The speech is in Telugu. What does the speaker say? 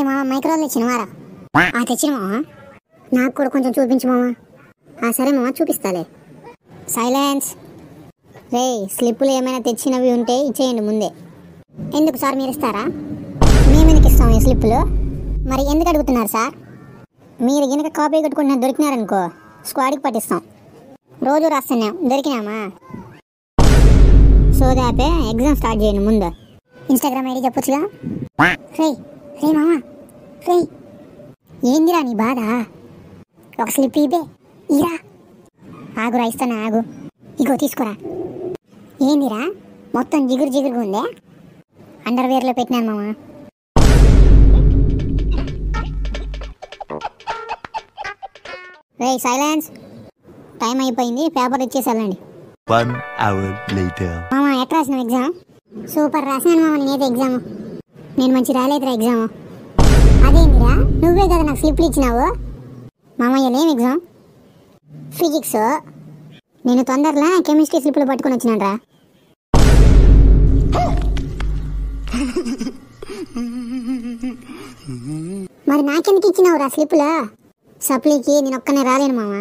మామ మైక్రోవేవ్ తెచ్చిన మారా తెచ్చిన మామ నాకు కూడా కొంచెం చూపించు మామ సరే మామ చూపిస్తాలే సైలెన్స్ రే స్లిప్పులు ఏమైనా తెచ్చినవి ఉంటే ఇచ్చేయండి ముందే ఎందుకు సార్ మీరు ఇస్తారా మేము ఎందుకు ఇస్తాం ఈ స్లిప్పులు మరి ఎందుకు అడుగుతున్నారు సార్ మీరు కనుక కాపీ కట్టుకుంటున్న దొరికినారనుకో స్క్వాడ్కి పట్టిస్తాం రోజు రాస్తున్నాం దొరికినామా సోదాపే ఎగ్జామ్ స్టార్ట్ చేయండి ముందు ఇన్స్టాగ్రామ్ ఐడి చెప్పొచ్చుగా రే రే మామా రే ఏందిరా నీ బాధ ఒక స్లిప్ ఇదే ఇరా ఆగురా ఇస్తానా ఆగు ఇగో తీసుకురా ఏందిరా మొత్తం జిగురుగా ఉందే అండర్వేర్లో పెట్టినాను మామా రే సైలెన్స్ టైం అయిపోయింది పేపర్ ఇచ్చేసాలండి 1 hour later. మామా ఎట్లా రాసినావు ఎగ్జామ్ సూపర్ రాసినాను మామ నేనైతే ఎగ్జామ్ నేను మంచి రాలేదురా ఎగ్జామ్ అదేంటిరా నువ్వే కదా నాకు స్లిప్లు ఇచ్చినావు మామ ఏం ఎగ్జామ్ ఫిజిక్స్ నేను తొందరలో కెమిస్ట్రీ స్లిప్లు పట్టుకొని వచ్చినాను రా మరి నాకెందుకు ఇచ్చినావు రా స్లిప్లు సప్లీకి నేను ఒక్కనే రాలేను మామ